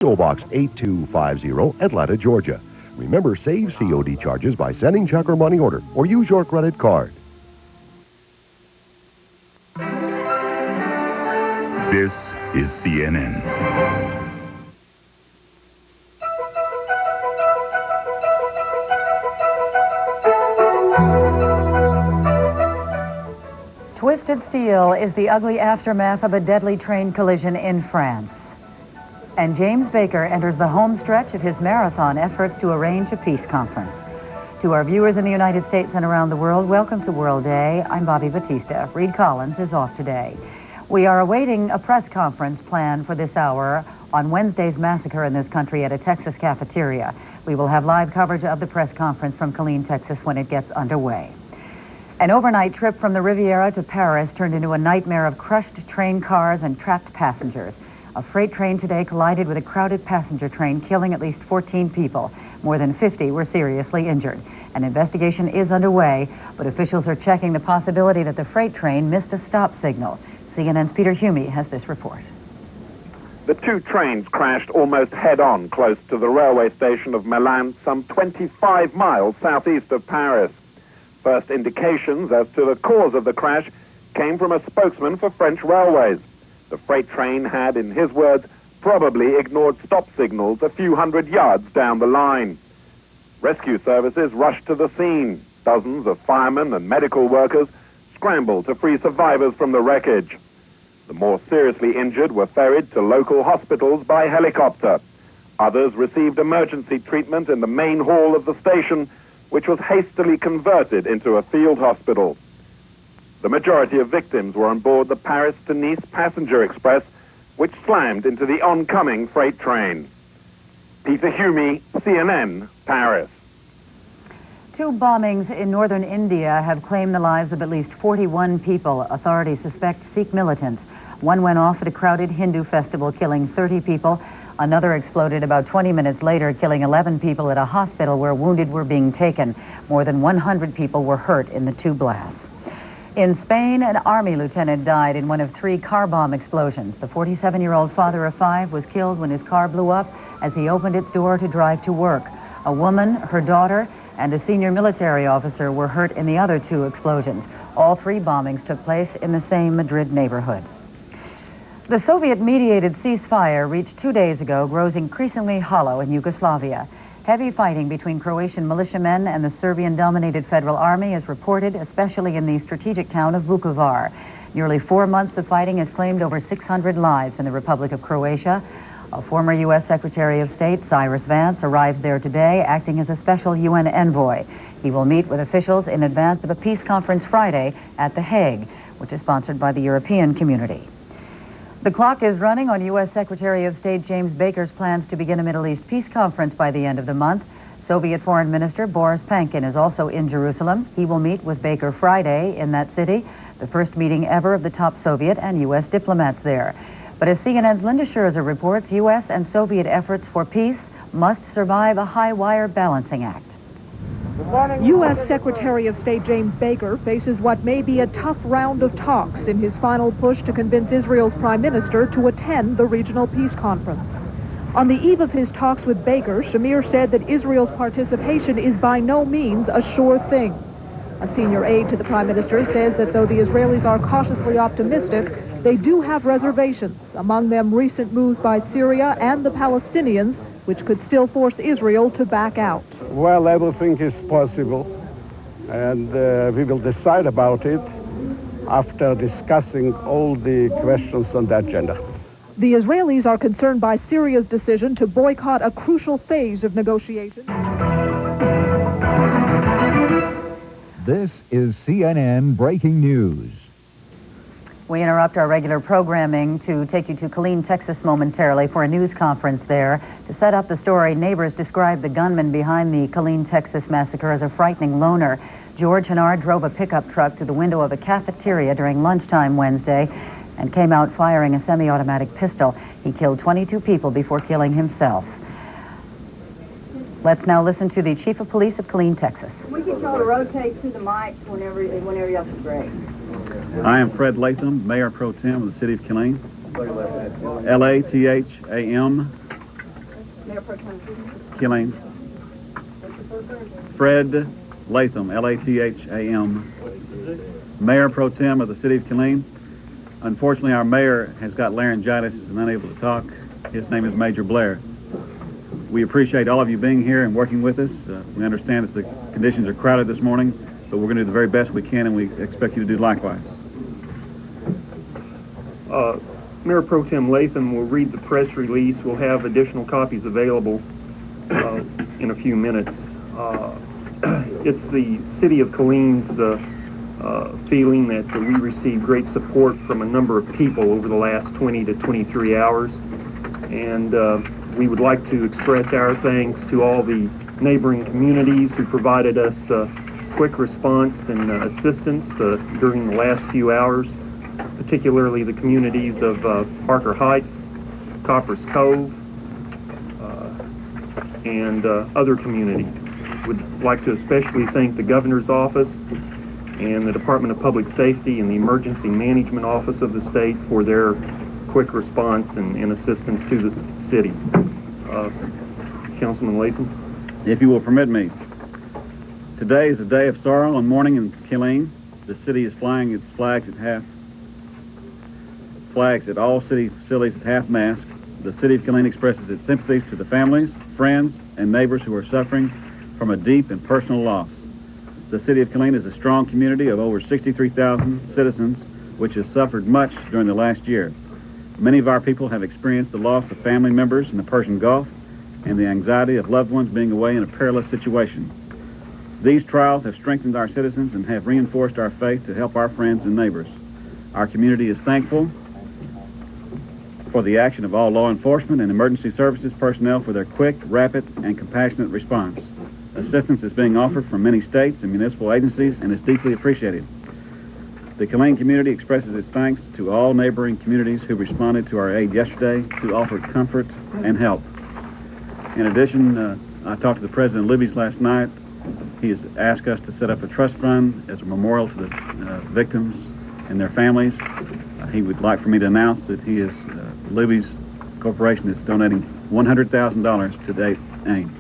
P.O. Box 8250, Atlanta, Georgia. Remember, save COD charges by sending check or money order, or use your credit card. This is CNN. Twisted steel is the ugly aftermath of a deadly train collision in France. And James Baker enters the home stretch of his marathon efforts to arrange a peace conference. To our viewers in the United States and around the world, welcome to World Day. I'm Bobbie Battista. Reed Collins is off today. We are awaiting a press conference planned for this hour on Wednesday's massacre in this country at a Texas cafeteria. We will have live coverage of the press conference from Killeen, Texas when it gets underway. An overnight trip from the Riviera to Paris turned into a nightmare of crushed train cars and trapped passengers. A freight train today collided with a crowded passenger train, killing at least 14 people. More than 50 were seriously injured. An investigation is underway, but officials are checking the possibility that the freight train missed a stop signal. CNN's Peter Humey has this report. The two trains crashed almost head-on close to the railway station of Milan, some 25 miles southeast of Paris. First indications as to the cause of the crash came from a spokesman for French Railways. The freight train had, in his words, probably ignored stop signals a few hundred yards down the line. Rescue services rushed to the scene. Dozens of firemen and medical workers scrambled to free survivors from the wreckage. The more seriously injured were ferried to local hospitals by helicopter. Others received emergency treatment in the main hall of the station, which was hastily converted into a field hospital. The majority of victims were on board the Paris to Nice passenger express, which slammed into the oncoming freight train. Peter Humey, CNN, Paris. Two bombings in northern India have claimed the lives of at least 41 people. Authorities suspect Sikh militants. One went off at a crowded Hindu festival, killing 30 people. Another exploded about 20 minutes later, killing 11 people at a hospital where wounded were being taken. More than 100 people were hurt in the two blasts. In Spain, an army lieutenant died in one of 3 car bomb explosions. The 47-year-old father of 5 was killed when his car blew up as he opened its door to drive to work. A woman, her daughter, and a senior military officer were hurt in the other 2 explosions. All 3 bombings took place in the same Madrid neighborhood. The Soviet-mediated ceasefire reached 2 days ago grows increasingly hollow in Yugoslavia. Heavy fighting between Croatian militiamen and the Serbian-dominated Federal Army is reported, especially in the strategic town of Vukovar. Nearly 4 months of fighting has claimed over 600 lives in the Republic of Croatia. A former U.S. Secretary of State, Cyrus Vance, arrives there today, acting as a special UN envoy. He will meet with officials in advance of a peace conference Friday at The Hague, which is sponsored by the European community. The clock is running on U.S. Secretary of State James Baker's plans to begin a Middle East peace conference by the end of the month. Soviet Foreign Minister Boris Pankin is also in Jerusalem. He will meet with Baker Friday in that city, the first meeting ever of the top Soviet and U.S. diplomats there. But as CNN's Linda Scherzer reports, U.S. and Soviet efforts for peace must survive a high-wire balancing act. U.S. Secretary of State James Baker faces what may be a tough round of talks in his final push to convince Israel's prime minister to attend the regional peace conference. On the eve of his talks with Baker, Shamir said that Israel's participation is by no means a sure thing. A senior aide to the prime minister says that though the Israelis are cautiously optimistic, they do have reservations, among them recent moves by Syria and the Palestinians, which could still force Israel to back out. Well, everything is possible, and we will decide about it after discussing all the questions on the agenda. The Israelis are concerned by Syria's decision to boycott a crucial phase of negotiations. This is CNN Breaking News. We interrupt our regular programming to take you to Killeen, Texas momentarily for a news conference there. To set up the story, neighbors described the gunman behind the Killeen, Texas massacre as a frightening loner. George Hennard drove a pickup truck to the window of a cafeteria during lunchtime Wednesday and came out firing a semi-automatic pistol. He killed 22 people before killing himself. Let's now listen to the Chief of Police of Killeen, Texas. We get y'all to rotate to the mics whenever y'all can break. I am Fred Latham, Mayor Pro Tem of the City of Killeen. Latham, Mayor Pro Tem. Killeen. Fred Latham, L-A-T-H-A-M. Mayor Pro Tem of the City of Killeen. Unfortunately, our mayor has got laryngitis and is unable to talk. His name is Major Blair. We appreciate all of you being here and working with us. We understand that the conditions are crowded this morning, but we're going to do the very best we can, and we expect you to do likewise. Mayor Pro Tem Latham will read the press release. We'll have additional copies available in a few minutes. It's the City of Killeen's feeling that we received great support from a number of people over the last 20 to 23 hours. And we would like to express our thanks to all the neighboring communities who provided us quick response and assistance during the last few hours, particularly the communities of Parker Heights, Coppers Cove, and other communities. Would like to especially thank the Governor's Office and the Department of Public Safety and the Emergency Management Office of the state for their quick response and assistance to the city. Councilman Latham? If you will permit me, today is a day of sorrow and mourning in Killeen. The city is flying its flags at all city facilities at half-mast. The City of Killeen expresses its sympathies to the families, friends, and neighbors who are suffering from a deep and personal loss. The City of Killeen is a strong community of over 63,000 citizens, which has suffered much during the last year. Many of our people have experienced the loss of family members in the Persian Gulf and the anxiety of loved ones being away in a perilous situation. These trials have strengthened our citizens and have reinforced our faith to help our friends and neighbors. Our community is thankful for the action of all law enforcement and emergency services personnel for their quick, rapid, and compassionate response. Assistance is being offered from many states and municipal agencies and is deeply appreciated. The Killeen community expresses its thanks to all neighboring communities who responded to our aid yesterday to offer comfort and help. In addition, I talked to the president of Libby's last night. He has asked us to set up a trust fund as a memorial to the victims and their families. He would like for me to announce that he is, Libby's Corporation is donating $100,000 to date aim.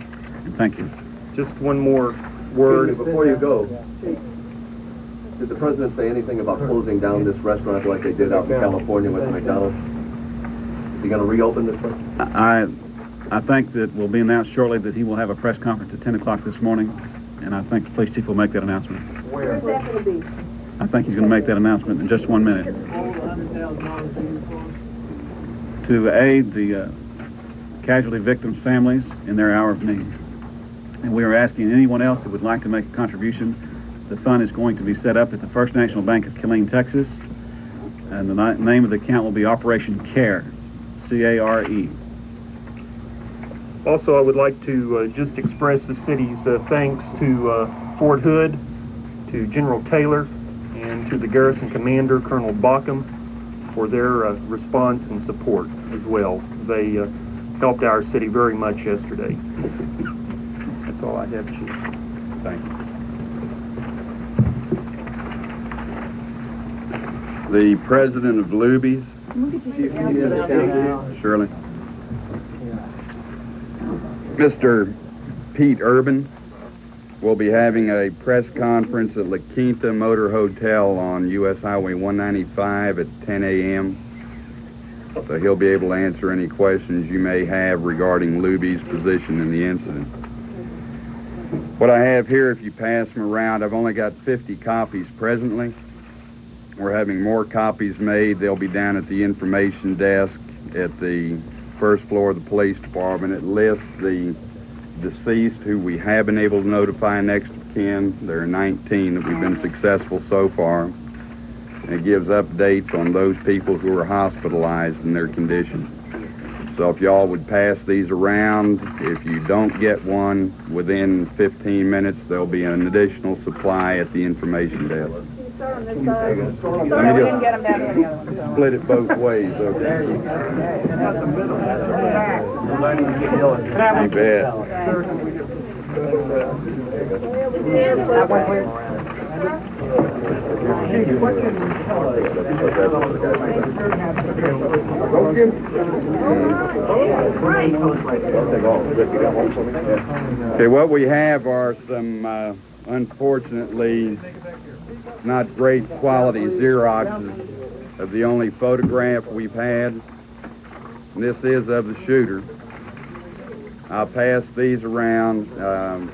And thank you. Just one more word. Before you go, did the president say anything about closing down this restaurant like they did out in California with McDonald's? Is he going to reopen this restaurant? I think that will be announced shortly that he will have a press conference at 10 o'clock this morning, and I think the police chief will make that announcement. Where's that going to be? I think he's going to make that announcement in just 1 minute. To aid the casualty victims' families in their hour of need. And we are asking anyone else who would like to make a contribution. The fund is going to be set up at the First National Bank of Killeen, Texas, and the name of the account will be Operation CARE, C-A-R-E. Also, I would like to just express the city's thanks to Fort Hood, to General Taylor, and to the garrison commander, Colonel Bockham, for their response and support as well. They helped our city very much yesterday. That's all I have, Chief. Thanks. The president of Luby's, Shirley. Mr. Pete Urban will be having a press conference at La Quinta Motor Hotel on U.S. Highway 195 at 10 a.m. So he'll be able to answer any questions you may have regarding Luby's position in the incident. What I have here, if you pass them around, I've only got 50 copies presently. We're having more copies made. They'll be down at the information desk at the first floor of the police department. It lists the deceased who we have been able to notify next of kin. There are 19 that we've been successful so far. And it gives updates on those people who are hospitalized and their condition. So if y'all would pass these around, if you don't get one within 15 minutes, there'll be an additional supply at the information desk. Let me just split it both ways, okay? You bet. Okay, what we have are some, unfortunately, not great quality Xeroxes of the only photograph we've had. And this is of the shooter. I'll pass these around.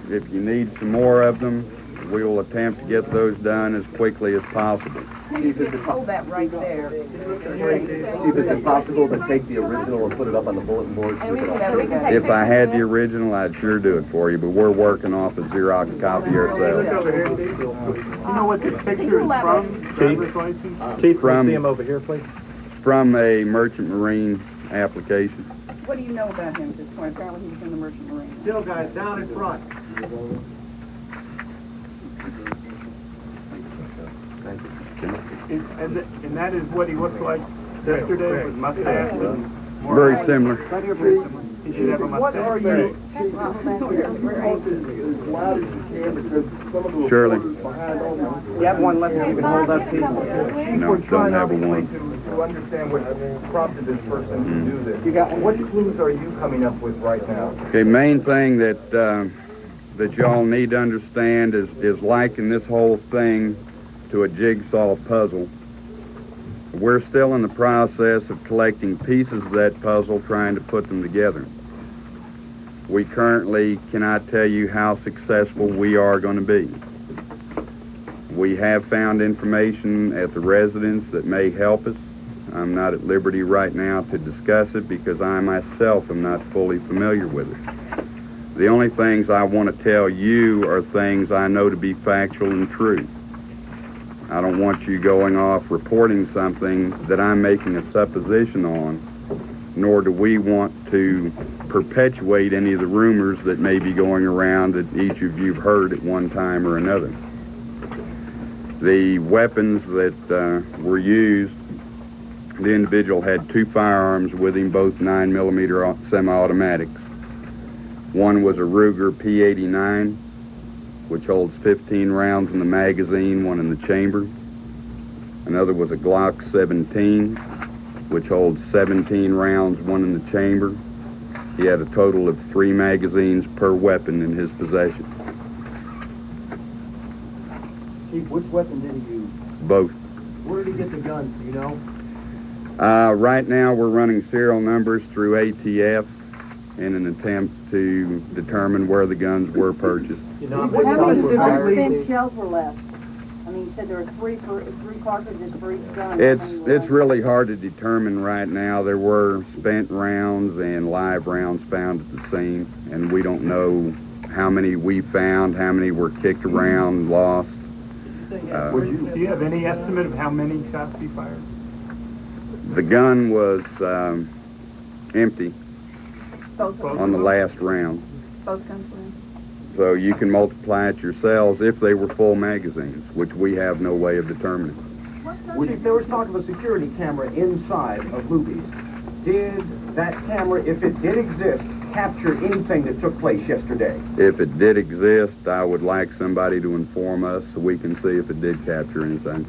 If you need some more of them, we will attempt to get those done as quickly as possible. Chief, is it hold that right there? Chief, is it possible to take the original and put it up on the bulletin board? If I had the original, I'd sure do it for you, but we're working off a Xerox copy ourselves. You know what this picture is from? Chief, can you see him over here, please? From a Merchant Marine application. What do you know about him at this point? Apparently he was in the Merchant Marine. Still, guys, down in front. And that is what he looked like yesterday with mustache and very similar. He should have a mustache. What are you? Surely. You have one left that you can hold up, Chief? No, don't have a one. To understand what prompted this person to do this. What clues are you coming up with right now? Okay, main thing that that y'all need to understand is liking this whole thing to a jigsaw puzzle. We're still in the process of collecting pieces of that puzzle, trying to put them together. We currently cannot tell you how successful we are going to be. We have found information at the residence that may help us. I'm not at liberty right now to discuss it because I myself am not fully familiar with it. The only things I want to tell you are things I know to be factual and true. I don't want you going off reporting something that I'm making a supposition on, nor do we want to perpetuate any of the rumors that may be going around that each of you've heard at one time or another. The weapons that were used, the individual had two firearms with him, both 9mm semi-automatics. One was a Ruger P89, which holds 15 rounds in the magazine, one in the chamber. Another was a Glock 17, which holds 17 rounds, one in the chamber. He had a total of 3 magazines per weapon in his possession. Chief, which weapon did he use? Both. Where did he get the guns, do you know? Right now we're running serial numbers through ATF in an attempt to determine where the guns were purchased. How many spent shells were left? I mean, you said there were three cartridges for each gun. It's really hard to determine right now. There were spent rounds and live rounds found at the scene, and we don't know how many we found, how many were kicked around, lost. Do you have any estimate of how many shots he fired? The gun was empty Both on the last round. Both guns were in. So you can multiply it yourselves if they were full magazines, which we have no way of determining. Chief, there was talk of a security camera inside of Luby's. Did that camera, if it did exist, capture anything that took place yesterday? If it did exist, I would like somebody to inform us so we can see if it did capture anything.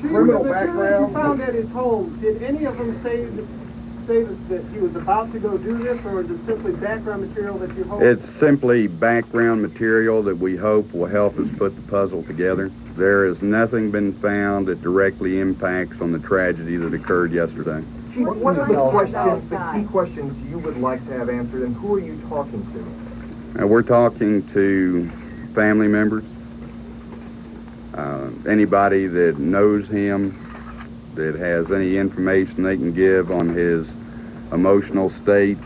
Criminal background? Found at his home, did any of them say that he was about to go do this, or is it simply background material that you hope? It's simply background material that we hope will help us put the puzzle together. There has nothing been found that directly impacts on the tragedy that occurred yesterday. Chief, what are the questions, the key questions you would like to have answered, and who are you talking to? We're talking to family members, anybody that knows him, that has any information they can give on his emotional state,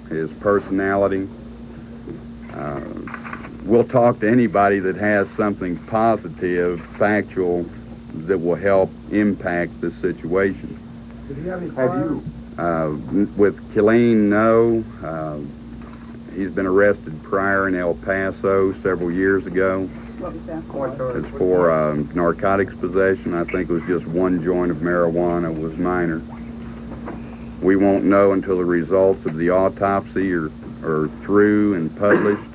his personality. We'll talk to anybody that has something positive, factual, that will help impact the situation. Did he have any firearms? With Killeen, no. He's been arrested prior in El Paso several years ago. What was that? It's for narcotics possession. I think it was just 1 joint of marijuana, was minor. We won't know until the results of the autopsy are through and published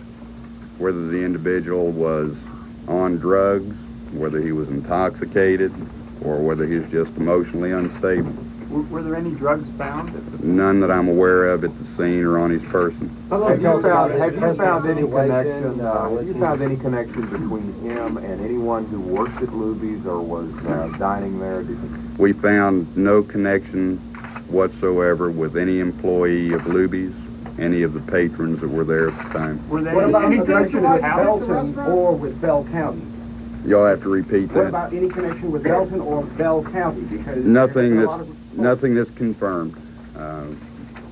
whether the individual was on drugs, whether he was intoxicated or whether he's just emotionally unstable. Were there any drugs found? None that I'm aware of at the scene or on his person. Have you found any connection between him and anyone who worked at Luby's or was dining there? We found no connection whatsoever with any employee of Luby's, any of the patrons that were there at the time. What about any connection with Belton or with Bell County? You'll have to repeat that. What about any connection with Belton or Bell County? Because nothing that's confirmed.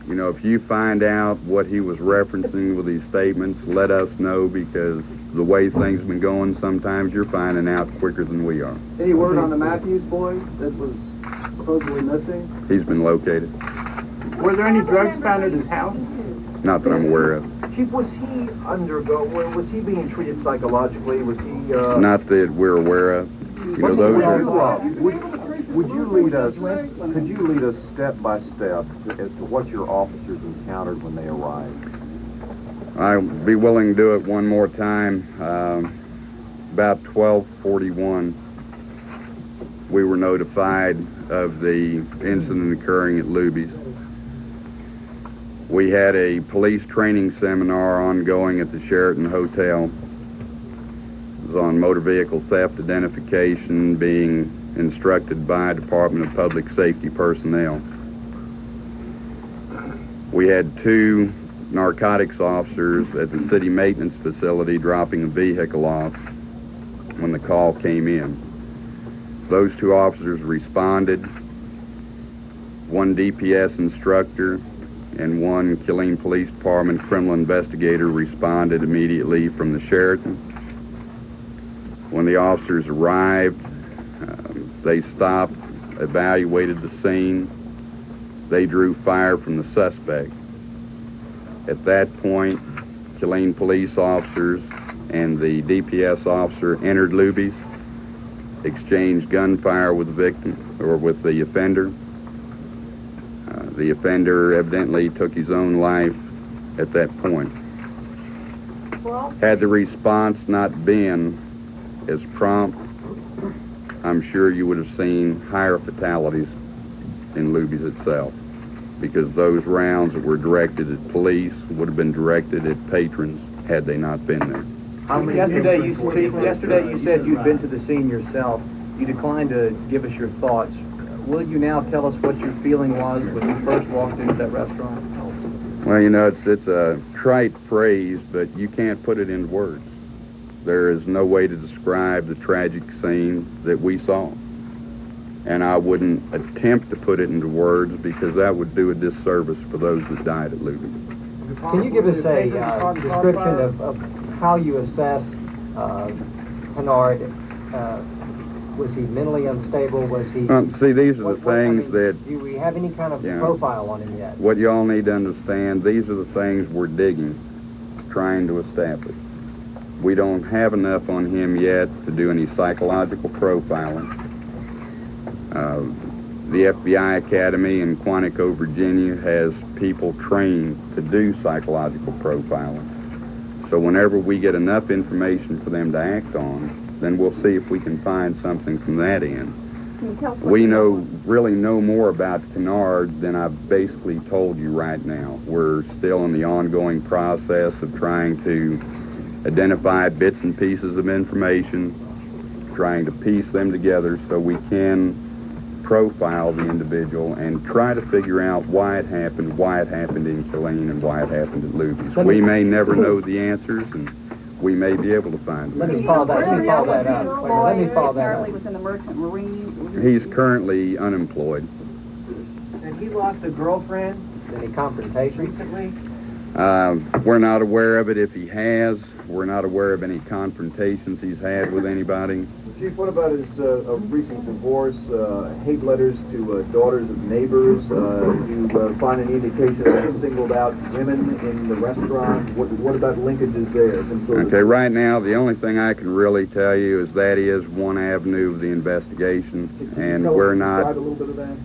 You know, if you find out what he was referencing with these statements, let us know, because the way things have been going, sometimes you're finding out quicker than we are. Any word on the Matthews boy that was supposedly missing? He's been located. Were there any drugs found at his house? Not that I'm aware of. Chief, was he being treated psychologically? Was he, Not that we're aware of. You know, those are... Would you lead us, could you lead us step by step as to what your officers encountered when they arrived? I'll be willing to do it one more time. About 12:41, we were notified of the incident occurring at Luby's. We had a police training seminar ongoing at the Sheraton Hotel. It was on motor vehicle theft identification, being instructed by Department of Public Safety personnel. We had 2 narcotics officers at the city maintenance facility dropping a vehicle off when the call came in. Those 2 officers responded. 1 DPS instructor and 1 Killeen Police Department criminal investigator responded immediately from the Sheraton. When the officers arrived, they stopped, evaluated the scene. They drew fire from the suspect. At that point, Killeen police officers and the DPS officer entered Luby's, exchanged gunfire with the victim, or with the offender. The offender evidently took his own life at that point. Had the response not been as prompt, I'm sure you would have seen higher fatalities in Luby's itself, because those rounds that were directed at police would have been directed at patrons had they not been there. Yesterday you said you'd been to the scene yourself. You declined to give us your thoughts. Will you now tell us what your feeling was when you first walked into that restaurant? Well, you know, it's a trite phrase, but you can't put it in words. There is no way to describe the tragic scene that we saw. And I wouldn't attempt to put it into words, because that would do a disservice for those that died at Luby's. Can you give us a description of how you assess Hennard? Was he mentally unstable? Was he... See, these are the things that... Do we have any kind of profile on him yet? What y'all need to understand, these are the things we're digging, trying to establish. We don't have enough on him yet to do any psychological profiling. The FBI Academy in Quantico, Virginia has people trained to do psychological profiling. So whenever we get enough information for them to act on, then we'll see if we can find something from that end. We really know more about Kennard than I've basically told you right now. We're still in the ongoing process of trying to identify bits and pieces of information, trying to piece them together so we can profile the individual and try to figure out why it happened in Killeen and why it happened at Luby's. We may never know the answers, and we may be able to find them. Let me follow that up. Let me follow that apparently was in the Merchant Marine. He's currently unemployed. And he lost a girlfriend? Any confrontations? Recently? We're not aware of it if he has. We're not aware of any confrontations he's had with anybody. Chief, what about his recent divorce, hate letters to daughters of neighbors? Do you find any indication that he singled out women in the restaurant? What about linkages there? Okay, right now, the only thing I can really tell you is that is one avenue of the investigation, and we're not... Describe a little bit of that?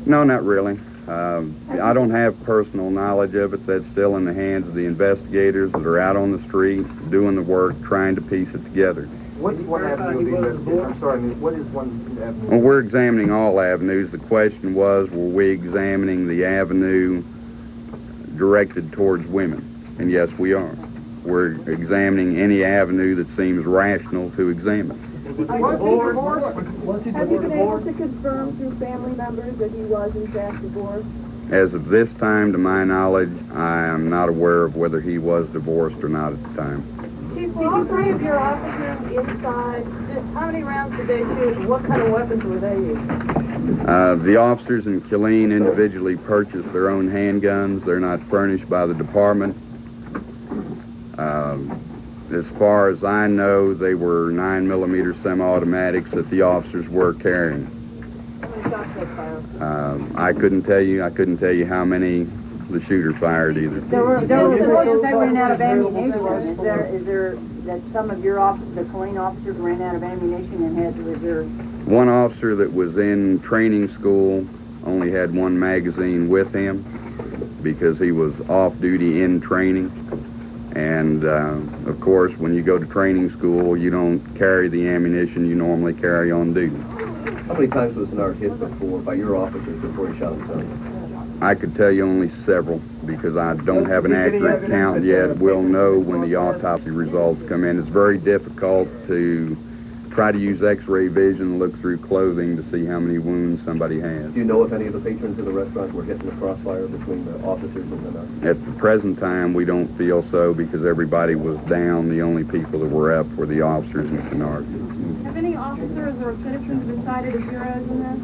No, not really. I don't have personal knowledge of it. That's still in the hands of the investigators that are out on the street, doing the work, trying to piece it together. What's one avenue of the investigation? I'm sorry, what is one avenue? Well, we're examining all avenues. The question was, were we examining the avenue directed towards women? And yes, we are. We're examining any avenue that seems rational to examine. Was he Have you been able to confirm through family members that he was in fact divorced? As of this time, to my knowledge, I am not aware of whether he was divorced or not at the time. Chief, did you three of your officers inside? How many rounds did they shoot? What kind of weapons were they using? The officers in Killeen individually purchased their own handguns. They're not furnished by the department. As far as I know, they were 9mm semi-automatics that the officers were carrying. How many shots they fired? I couldn't tell you. I couldn't tell you how many the shooter fired either. There were reports they ran out of ammunition. Is there that some of your the Killeen officers ran out of ammunition and had to reserve? One officer that was in training school only had one magazine with him because he was off duty in training. And, of course, when you go to training school, you don't carry the ammunition you normally carry on duty. How many times was Hennard hit before by your officers before he shot himself? I could tell you only several because I don't have an accurate count yet. We'll know when the autopsy results come in. It's very difficult to try to use x-ray vision and look through clothing to see how many wounds somebody has. Do you know if any of the patrons in the restaurant were hit in the crossfire between the officers and Hennard? At the present time, we don't feel so because everybody was down. The only people that were up were the officers and Hennard. Have any officers or citizens been cited as heroes in this?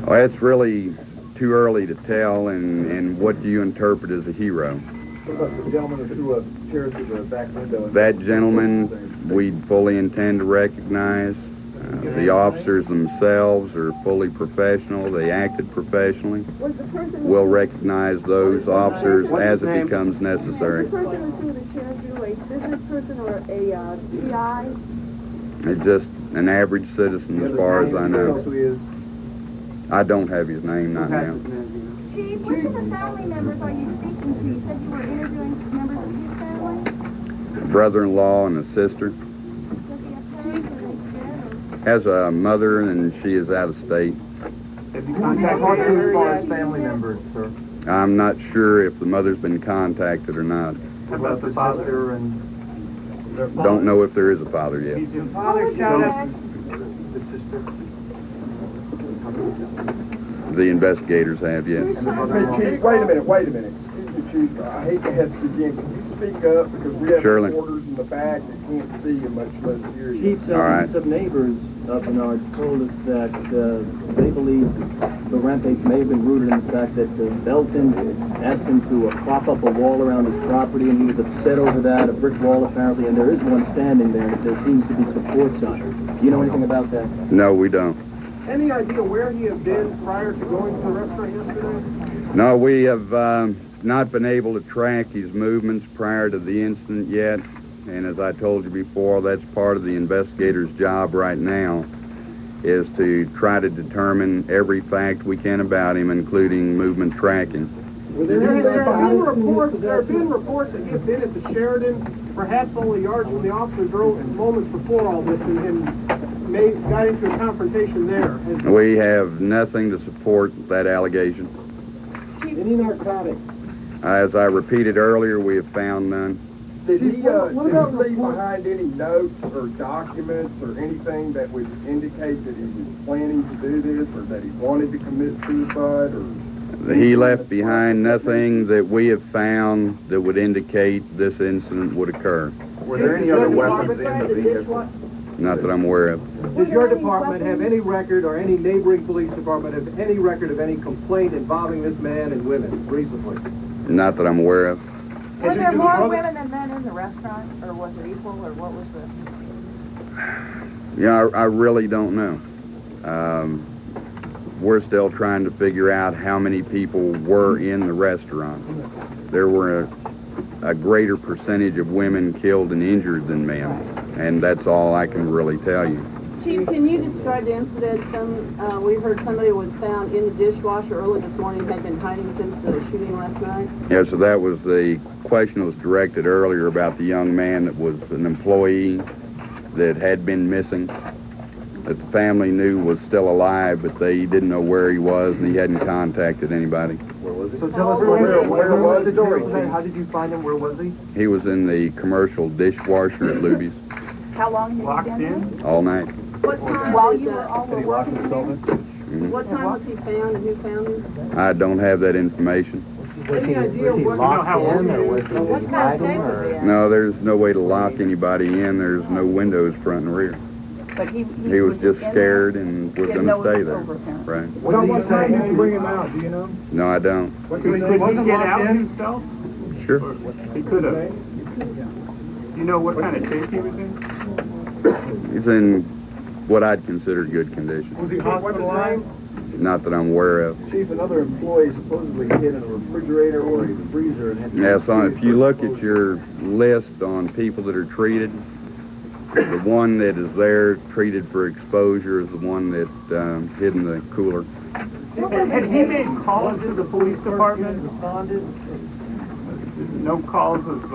Well, it's really too early to tell, and what do you interpret as a hero? What about the gentleman who chairs to the back window? That gentleman we fully intend to recognize. The officers themselves are fully professional. They acted professionally. We'll recognize those officers as it becomes necessary. Was the person who threw the chair through a business person or a GI? It's just an average citizen as far as I know. I don't have his name, not now. Chief, which of the family members are you speaking to? You said you were interviewing members of his family? Brother-in-law and a sister. Has a mother, and she is out of state. Have you contacted as far as family members, sir? I'm not sure if the mother's been contacted or not. How about the father and... Don't know if there is a father yet. The father shot up the sister? The investigators have, yes. Chief, wait a minute. Excuse me, Chief. I hate to ask again. Can you speak up? Because we have Surely. reporters in the back that can't see you, much less hear you. Chief, some neighbors of Hennard told us that they believe the rampage may have been rooted in the fact that Belton asked him to prop up a wall around his property, and he was upset over that, a brick wall apparently, and there is one standing there, and there seems to be supports on it. Do you know anything about that? No, we don't. Any idea where he had been prior to going to the restaurant yesterday? No, we have not been able to track his movements prior to the incident yet. And as I told you before, that's part of the investigator's job right now, is to try to determine every fact we can about him, including movement tracking. There have been reports that he had been at the Sheridan, perhaps only yards from the officers moments before all this, and got into a confrontation there. We have nothing to support that allegation. Any narcotics? As I repeated earlier, we have found none. Did he leave behind any notes or documents or anything that would indicate that he was planning to do this or that he wanted to commit suicide? Or He left behind nothing that we have found that would indicate this incident would occur. Were there any other weapons in the vehicle? Not that I'm aware of. Does your department have any record, or any neighboring police department have any record of any complaint involving this man and women recently? Not that I'm aware of. Were there more women than men in the restaurant, or was it equal, or what was the... Yeah, I really don't know. We're still trying to figure out how many people were in the restaurant. There were a greater percentage of women killed and injured than men, and that's all I can really tell you. Chief, can you describe the incident? We heard somebody was found in the dishwasher early this morning, had been hiding since the shooting last night. Yeah, so that was the question was directed earlier about the young man that was an employee that had been missing, that the family knew was still alive, but they didn't know where he was, and he hadn't contacted anybody. Where was he? So tell us where was the story? How did you find him? Where was he? He was in the commercial dishwasher at Luby's How long had Locked he been in? there? all night. What time While did, you were all were working in there? What time was he found and who found him? I don't have that information. Was he locked in, or was he hiding, or? No, there's no way to lock anybody in. There's no windows front and rear. But he He was just scared and was going to stay there. Right. What did he say? Did you bring him out? Do you know? No, I don't. Could he get out himself? Sure. He could have. Do you know what kind of shape he was in? He's in what I'd consider good condition. Was he hospitalized? Not that I'm aware of. Chief, another employee supposedly hid in a refrigerator or a freezer and had to... Yeah, so if you look at your list on people that are treated, the one that is there treated for exposure is the one that hid in the cooler. Had he made calls to the police department? Responded? No calls of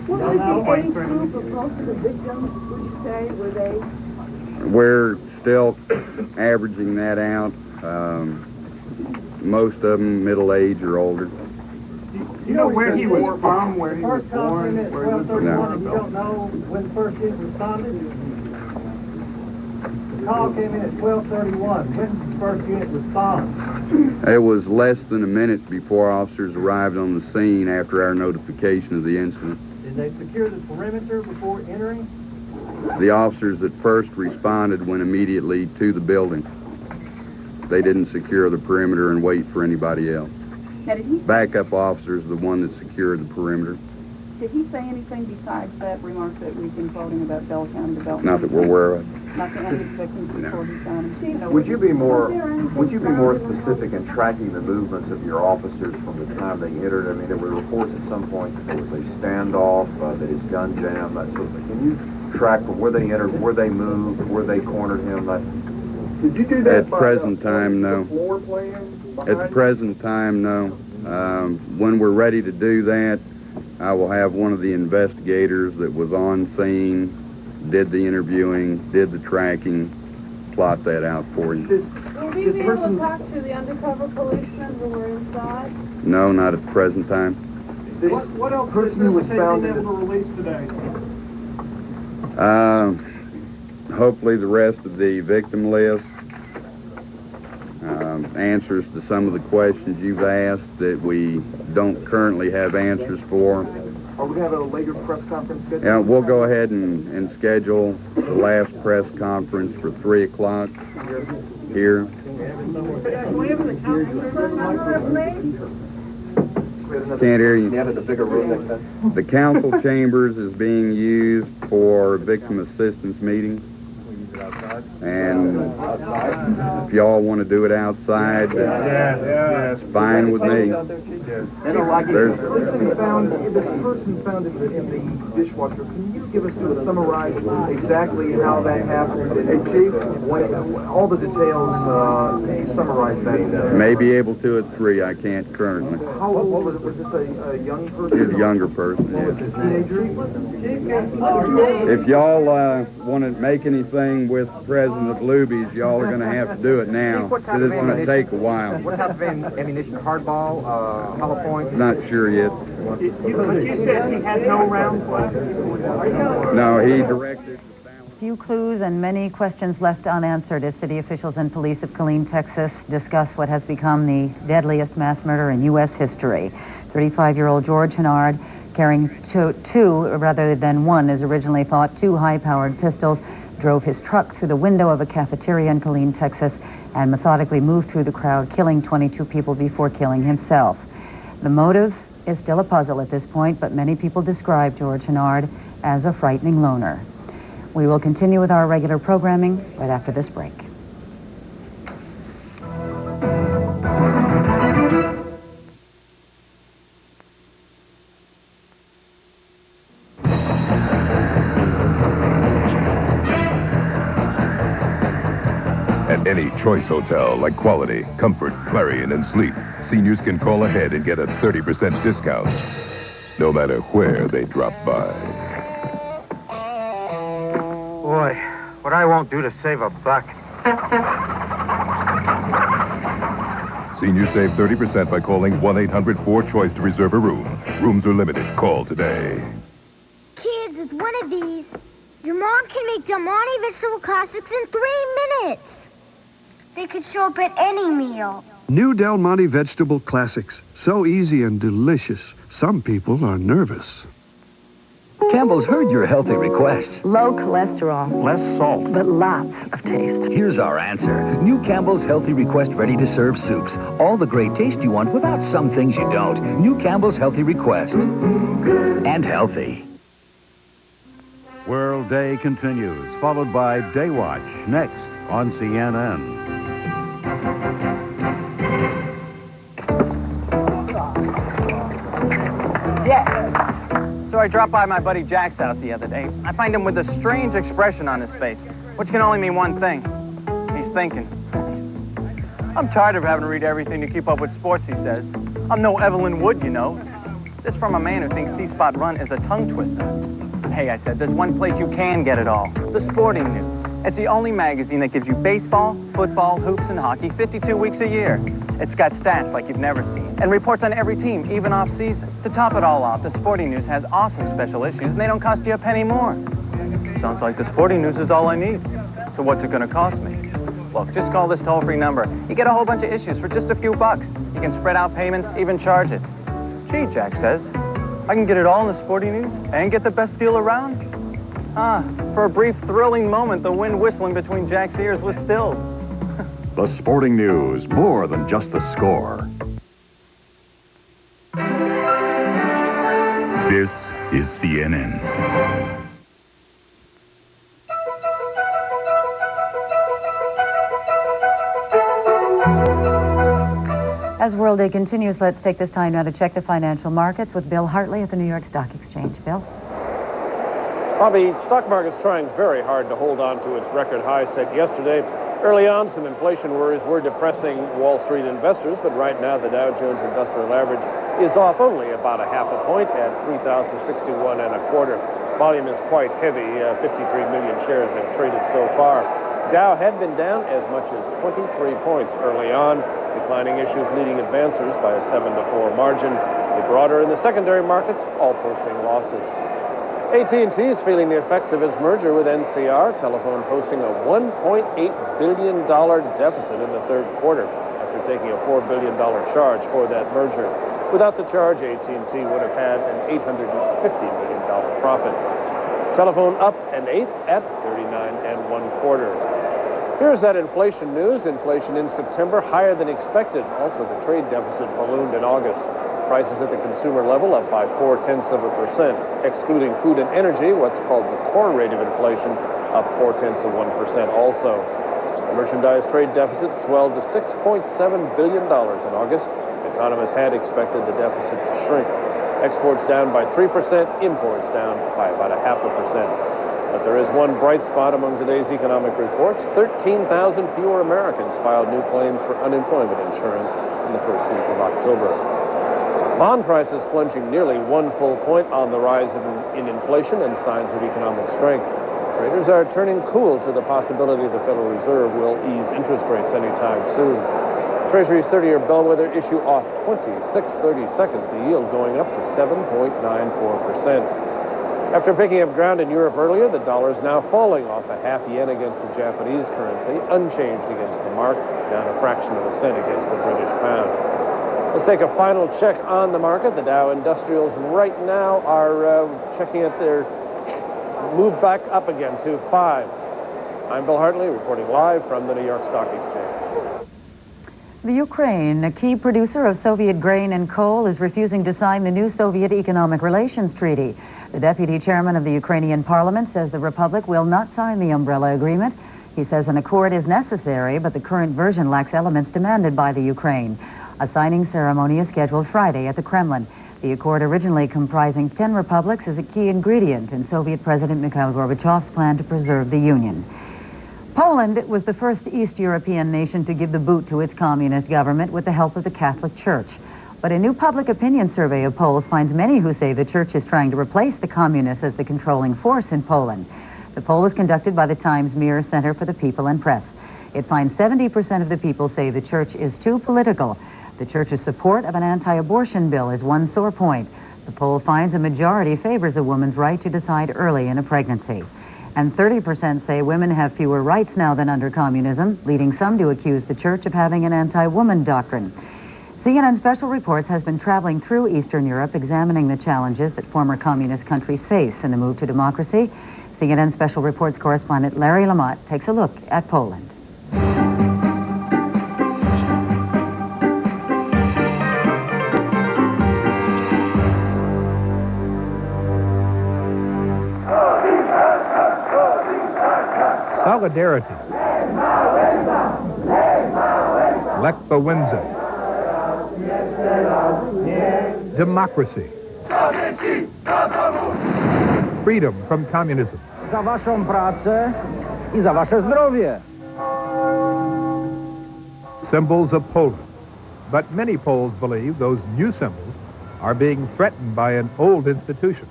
What was the age group of most of the victims, would you say? Were they? We're still averaging that out. Most of them middle age or older. You know where he was from, where he was born, where he was No. born? You don't know when the first unit responded? The call came in at 12:31. When did the first unit respond? It was less than a minute before officers arrived on the scene after our notification of the incident. Did they secure the perimeter before entering? The officers that first responded went immediately to the building. They didn't secure the perimeter and wait for anybody else. Now, did he Backup officers are the one that secured the perimeter. Did he say anything besides that remark that we've been quoting about Bell County development? Not that we're aware of. Not to any of the victims before he found him? Would you be more specific in tracking the movements of your officers from the time they entered? I mean, there were reports at some point that there was a standoff, that his gun jammed, that sort of thing. Can you track from where they entered, where they moved, where they cornered him? Did you do that At present time, no. floor plan? At the present time, no. When we're ready to do that, I will have one of the investigators that was on scene, did the interviewing, did the tracking, plot that out for you. Will we be able to talk to the undercover policemen when we're inside? No, not at the present time. What else person was found able to release today? Hopefully the rest of the victim list, answers to some of the questions you've asked that we don't currently have answers for. Are we going to have a later press conference scheduled? Yeah, we'll go ahead and schedule the last press conference for 3 o'clock here. Can't hear you. The council chambers is being used for victim assistance meetings. And if y'all want to do it outside, that's fine with me. This person found in the dishwasher. Can you give us summarize exactly how that happened? And Chief, all the details, can you summarize that? May be able to at 3. I can't currently. How old was it? Was this a young person? He's a younger person. Was Yes. it a teenager? If y'all want to make anything with the president of Luby's, y'all are going to have to do it now. It is going to take a while. What type of ammunition? Hardball, hollow point? Not sure yet. You said he had no rounds left? No, he directed. Few clues and many questions left unanswered as city officials and police of Killeen, Texas discuss what has become the deadliest mass murder in U.S. history. 35-year-old George Hennard, carrying two rather than one as originally thought, 2 high-powered pistols, drove his truck through the window of a cafeteria in Killeen, Texas, and methodically moved through the crowd, killing 22 people before killing himself. The motive is still a puzzle at this point, but many people describe George Hennard as a frightening loner. We will continue with our regular programming right after this break. At any choice hotel like quality, comfort, clarion, and sleep, seniors can call ahead and get a 30% discount, no matter where they drop by. Boy, what I won't do to save a buck. Seniors save 30% by calling 1-800-4CHOICE to reserve a room. Rooms are limited. Call today. Kids, with one of these, your mom can make Del Monte vegetable classics in 3 minutes. They could show up at any meal. New Del Monte vegetable classics. So easy and delicious. Some people are nervous. Campbell's heard your healthy request. Low cholesterol. Less salt. But lots of taste. Here's our answer. New Campbell's Healthy Request ready-to-serve soups. All the great taste you want without some things you don't. New Campbell's Healthy Request. And healthy. World Day continues, followed by Day Watch, next on CNN. Yeah. So I dropped by my buddy Jack's house the other day. I find him with a strange expression on his face, which can only mean one thing. He's thinking. I'm tired of having to read everything to keep up with sports, he says. I'm no Evelyn Wood, you know. This from a man who thinks C-Spot Run is a tongue twister. Hey, I said, there's one place you can get it all. The Sporting News. It's the only magazine that gives you baseball, football, hoops, and hockey 52 weeks a year. It's got stats like you've never seen, and reports on every team, even off-season. To top it all off, the Sporting News has awesome special issues, and they don't cost you a penny more. Sounds like the Sporting News is all I need. So what's it going to cost me? Look, just call this toll-free number. You get a whole bunch of issues for just a few bucks. You can spread out payments, even charge it. Gee, Jack says, I can get it all in the Sporting News and get the best deal around? For a brief, thrilling moment, the wind whistling between Jack's ears was stilled. The Sporting News, more than just the score. This is CNN. As World Day continues, let's take this time now to check the financial markets with Bill Hartley at the New York Stock Exchange. Bill? Bobbie, stock market's trying very hard to hold on to its record high set yesterday. Early on, some inflation worries were depressing Wall Street investors, but right now the Dow Jones Industrial Average is off only about a half a point at 3,061 1/4. Volume is quite heavy. 53 million shares have traded so far. Dow had been down as much as 23 points early on. Declining issues leading advancers by a 7-4 margin. The broader in the secondary markets, all posting losses. AT&T is feeling the effects of its merger with NCR. Telephone posting a $1.8 billion deficit in the third quarter after taking a $4 billion charge for that merger. Without the charge, AT&T would have had an $850 million profit. Telephone up an eighth at 39 1/4. Here's that inflation news. Inflation in September higher than expected. Also, the trade deficit ballooned in August. Prices at the consumer level up by 0.4%. Excluding food and energy, what's called the core rate of inflation, up 0.4% also. The merchandise trade deficit swelled to $6.7 billion in August. Economists had expected the deficit to shrink. Exports down by 3%, imports down by about 0.5%. But there is one bright spot among today's economic reports. 13,000 fewer Americans filed new claims for unemployment insurance in the first week of October. Bond prices plunging nearly 1 full point on the rise in inflation and signs of economic strength. Traders are turning cool to the possibility the Federal Reserve will ease interest rates anytime soon. Treasury's 30-year bellwether issue off 26/30 seconds, the yield going up to 7.94%. After picking up ground in Europe earlier, the dollar is now falling off a half yen against the Japanese currency, unchanged against the mark, down a fraction of a cent against the British pound. Let's take a final check on the market. The Dow Industrials right now are checking at their move back up again to 5. I'm Bill Hartley, reporting live from the New York Stock Exchange. The Ukraine, a key producer of Soviet grain and coal, is refusing to sign the new Soviet Economic Relations Treaty. The deputy chairman of the Ukrainian parliament says the republic will not sign the umbrella agreement. He says an accord is necessary, but the current version lacks elements demanded by the Ukraine. A signing ceremony is scheduled Friday at the Kremlin. The accord, originally comprising 10 republics, is a key ingredient in Soviet President Mikhail Gorbachev's plan to preserve the Union. Poland was the first East European nation to give the boot to its communist government with the help of the Catholic Church. But a new public opinion survey of Poles finds many who say the church is trying to replace the communists as the controlling force in Poland. The poll was conducted by the Times Mirror Center for the People and Press. It finds 70% of the people say the church is too political. The church's support of an anti-abortion bill is one sore point. The poll finds a majority favors a woman's right to decide early in a pregnancy. And 30% say women have fewer rights now than under communism, leading some to accuse the church of having an anti-woman doctrine. CNN Special Reports has been traveling through Eastern Europe, examining the challenges that former communist countries face in the move to democracy. CNN Special Reports correspondent Larry Lamott takes a look at Poland. Solidarity. Lech Wałęsa. Democracy. Freedom from communism. Za waszą pracę I za wasze zdrowie. Symbols of Poland. But many Poles believe those new symbols are being threatened by an old institution.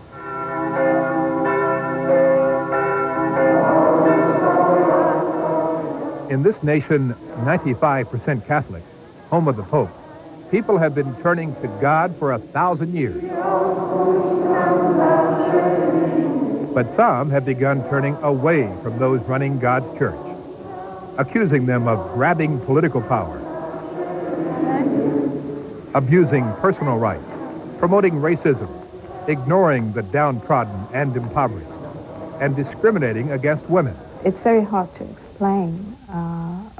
In this nation, 95% Catholic, home of the Pope, people have been turning to God for 1,000 years. But some have begun turning away from those running God's church, accusing them of grabbing political power, abusing personal rights, promoting racism, ignoring the downtrodden and impoverished, and discriminating against women. It's very hard to explain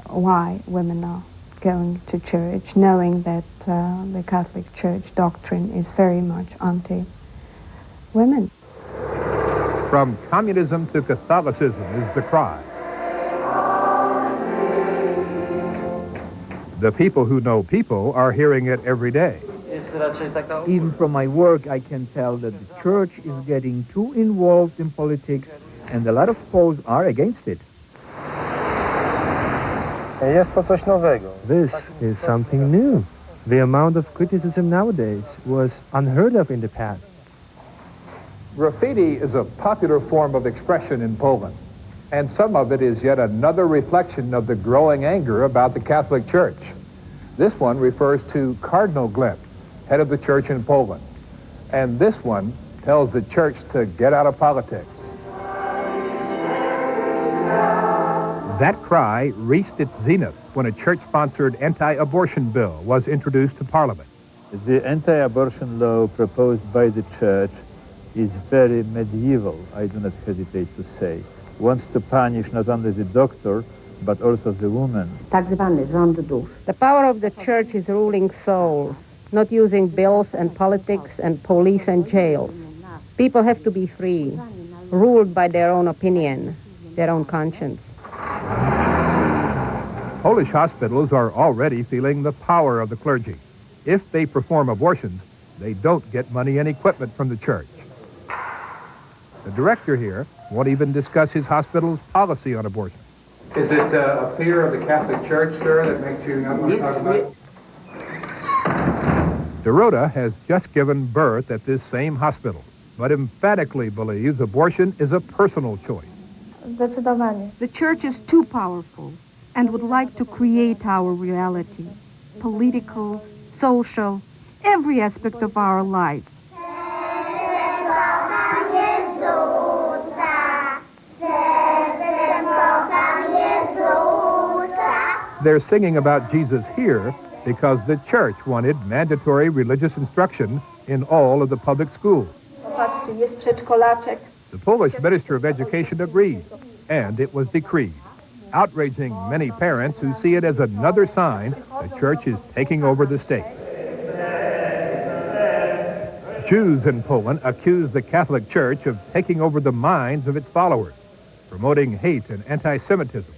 why women are going to church, knowing that the Catholic Church doctrine is very much anti-women. From communism to Catholicism is the cry. The people who know people are hearing it every day. Even from my work, I can tell that the church is getting too involved in politics, and a lot of Poles are against it. This is something new. The amount of criticism nowadays was unheard of in the past. Graffiti is a popular form of expression in Poland, and some of it is yet another reflection of the growing anger about the Catholic Church. This one refers to Cardinal Glenn, head of the church in Poland, and this one tells the church to get out of politics. That cry reached its zenith when a church-sponsored anti-abortion bill was introduced to Parliament. The anti-abortion law proposed by the church is very medieval, I do not hesitate to say. Wants to punish not only the doctor, but also the woman. The power of the church is ruling souls, not using bills and politics and police and jails. People have to be free, ruled by their own opinion, their own conscience. Polish hospitals are already feeling the power of the clergy. If they perform abortions, they don't get money and equipment from the church. The director here won't even discuss his hospital's policy on abortion. Is it a fear of the Catholic Church, sir, that makes you not want to talk about it? Dorota has just given birth at this same hospital, but emphatically believes abortion is a personal choice. The church is too powerful and would like to create our reality, political, social, every aspect of our lives. They're singing about Jesus here because the church wanted mandatory religious instruction in all of the public schools. The Polish Minister of Education agreed, and it was decreed, outraging many parents who see it as another sign the church is taking over the state. Jews in Poland accuse the Catholic Church of taking over the minds of its followers, promoting hate and anti-Semitism.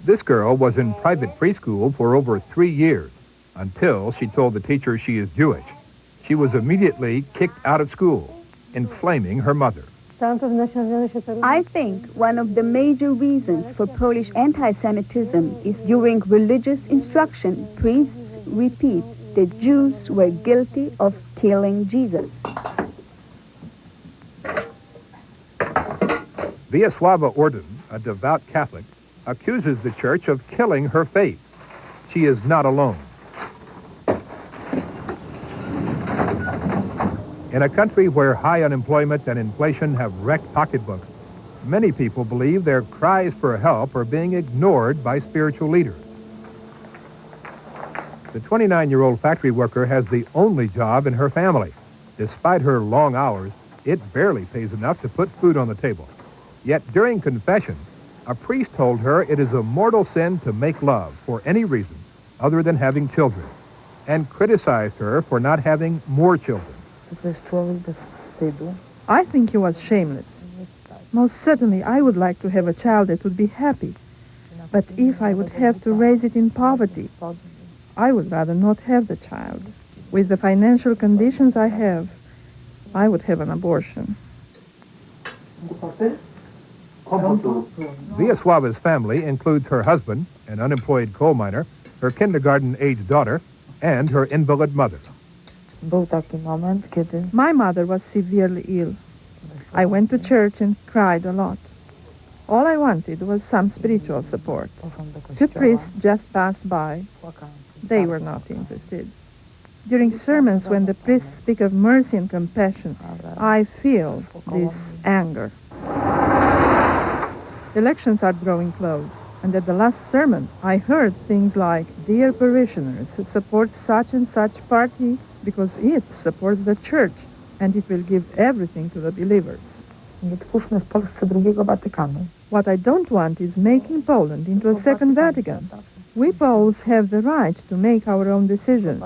This girl was in private preschool for over 3 years until she told the teacher she is Jewish. She was immediately kicked out of school, inflaming her mother. I think one of the major reasons for Polish anti-Semitism is during religious instruction, priests repeat that Jews were guilty of killing Jesus. Vyacheslava Orden, a devout Catholic, accuses the church of killing her faith. She is not alone. In a country where high unemployment and inflation have wrecked pocketbooks, many people believe their cries for help are being ignored by spiritual leaders. The 29-year-old factory worker has the only job in her family. Despite her long hours, it barely pays enough to put food on the table. Yet during confession, a priest told her it is a mortal sin to make love for any reason other than having children, and criticized her for not having more children. I think he was shameless. Most certainly, I would like to have a child that would be happy. But if I would have to raise it in poverty, I would rather not have the child. With the financial conditions I have, I would have an abortion. Vyacheslava's family includes her husband, an unemployed coal miner, her kindergarten-aged daughter, and her invalid mother. My mother was severely ill. I went to church and cried a lot. All I wanted was some spiritual support. Two priests just passed by. They were not interested. During sermons, when the priests speak of mercy and compassion, I feel this anger. Elections are drawing close, and at the last sermon, I heard things like, "Dear parishioners, support such and such party because it supports the church, and it will give everything to the believers." What I don't want is making Poland into a second Vatican. We Poles have the right to make our own decisions,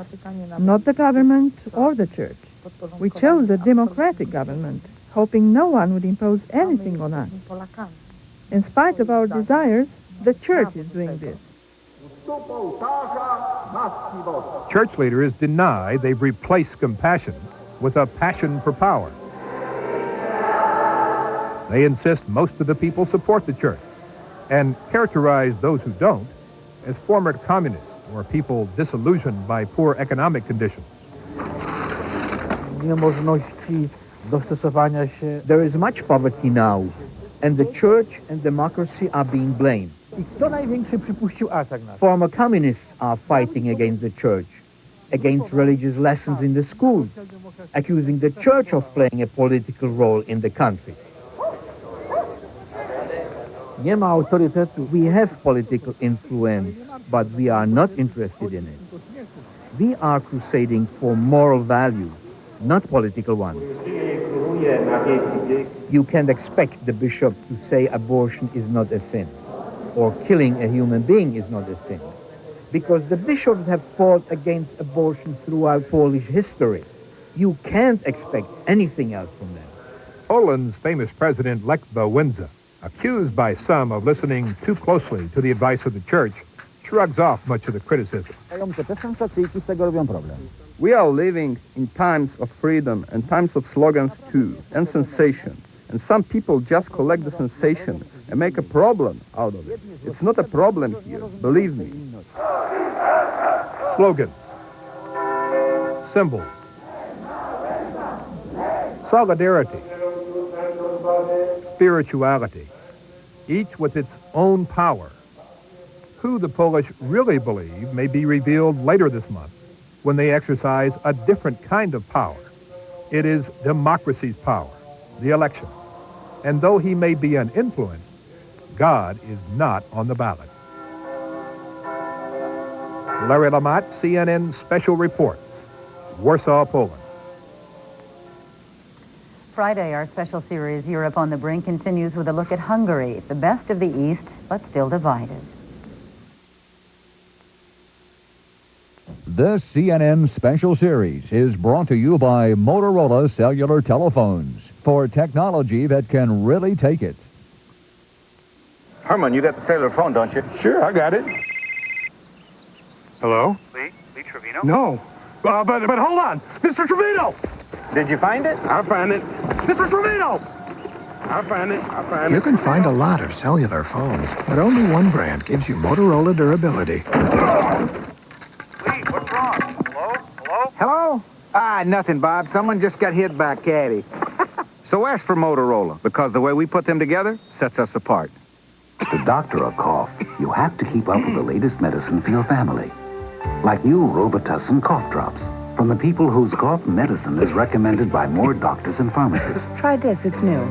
not the government or the church. We chose a democratic government, hoping no one would impose anything on us. In spite of our desires, the church is doing this. Church leaders deny they've replaced compassion with a passion for power. They insist most of the people support the church and characterize those who don't as former communists or people disillusioned by poor economic conditions. There is much poverty now, and the church and democracy are being blamed. Former communists are fighting against the church, against religious lessons in the schools, accusing the church of playing a political role in the country. We have political influence, but we are not interested in it. We are crusading for moral values, not political ones. You can't expect the bishop to say abortion is not a sin, or killing a human being is not a sin, because the bishops have fought against abortion throughout Polish history. You can't expect anything else from them. Poland's famous president, Lech Wałęsa, accused by some of listening too closely to the advice of the church, shrugs off much of the criticism. We are living in times of freedom and times of slogans too, and sensation. And some people just collect the sensation and make a problem out of it. It's not a problem here, believe me. Slogans, symbols, solidarity, spirituality, each with its own power. Who the Polish really believe may be revealed later this month when they exercise a different kind of power. It is democracy's power, the election. And though he may be an influence, God is not on the ballot. Larry Lamott, CNN Special Reports, Warsaw, Poland. Friday, our special series, Europe on the Brink, continues with a look at Hungary, the best of the East, but still divided. This CNN Special Series is brought to you by Motorola Cellular Telephones, for technology that can really take it. Herman, you got the cellular phone, don't you? Sure, I got it. Hello? Lee Trevino? No. But hold on. Mr. Trevino! Did you find it? I'll find it. Mr. Trevino! I'll find it. You can find a lot of cellular phones, but only one brand gives you Motorola durability. Lee, what's wrong? Hello? Hello? Nothing, Bob. Someone just got hit by a caddy. So ask for Motorola, because the way we put them together sets us apart. To doctor a cough, you have to keep up with the latest medicine for your family. Like new Robitussin cough drops from the people whose cough medicine is recommended by more doctors and pharmacists. Try this, it's new.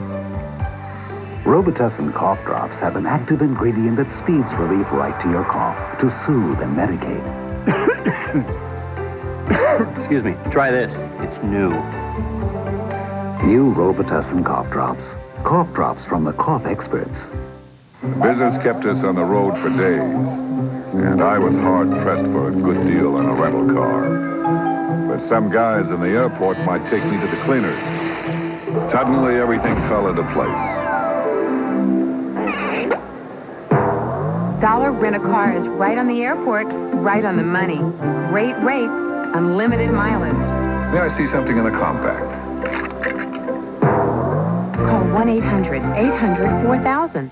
Robitussin cough drops have an active ingredient that speeds relief right to your cough to soothe and medicate. Excuse me, try this. It's new. New Robitussin cough drops. Cough drops from the cough experts. Business kept us on the road for days, and I was hard-pressed for a good deal on a rental car. But some guys in the airport might take me to the cleaners. Suddenly, everything fell into place. Dollar Rent-A-Car is right on the airport, right on the money. Great rates, unlimited mileage. May I see something in the compact? Call 1-800-800-4000.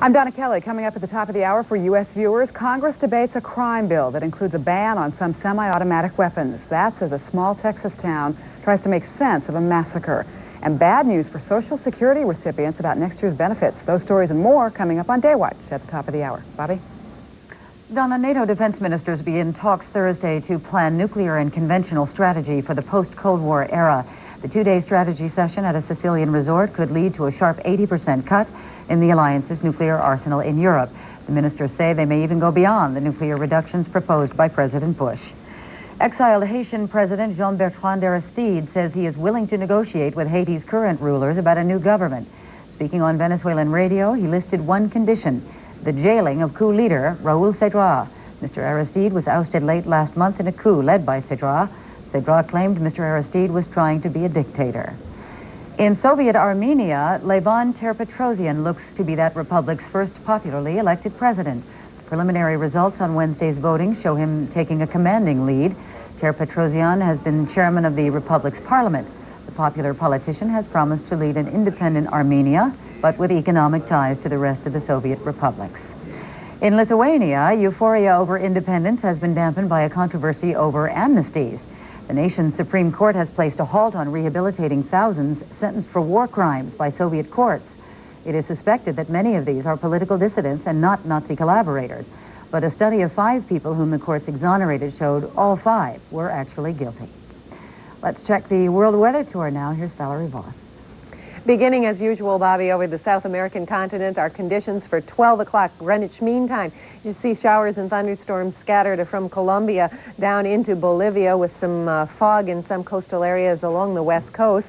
I'm Donna Kelly. Coming up at the top of the hour for U.S. viewers, Congress debates a crime bill that includes a ban on some semi-automatic weapons. That's as a small Texas town tries to make sense of a massacre. And bad news for Social Security recipients about next year's benefits. Those stories and more coming up on Day Watch at the top of the hour. Bobbie? Donna, NATO defense ministers begin talks Thursday to plan nuclear and conventional strategy for the post-Cold War era. The two-day strategy session at a Sicilian resort could lead to a sharp 80% cut in the alliance's nuclear arsenal in Europe. The ministers say they may even go beyond the nuclear reductions proposed by President Bush. Exiled Haitian President Jean-Bertrand Aristide says he is willing to negotiate with Haiti's current rulers about a new government. Speaking on Venezuelan radio, he listed one condition: the jailing of coup leader Raúl Cedras. Mr. Aristide was ousted late last month in a coup led by Cedras. Cedras claimed Mr. Aristide was trying to be a dictator. In Soviet Armenia, Levon Ter-Petrosyan looks to be that republic's first popularly elected president. Preliminary results on Wednesday's voting show him taking a commanding lead. Ter-Petrosyan has been chairman of the republic's parliament. The popular politician has promised to lead an independent Armenia, but with economic ties to the rest of the Soviet republics. In Lithuania, euphoria over independence has been dampened by a controversy over amnesties. The nation's Supreme Court has placed a halt on rehabilitating thousands sentenced for war crimes by Soviet courts. It is suspected that many of these are political dissidents and not Nazi collaborators. But a study of 5 people whom the courts exonerated showed all 5 were actually guilty. Let's check the world weather tour now. Here's Valerie Voss. Beginning as usual, Bobbie, over the South American continent, our conditions for 12 o'clock Greenwich Mean Time. You see showers and thunderstorms scattered from Colombia down into Bolivia with some fog in some coastal areas along the west coast.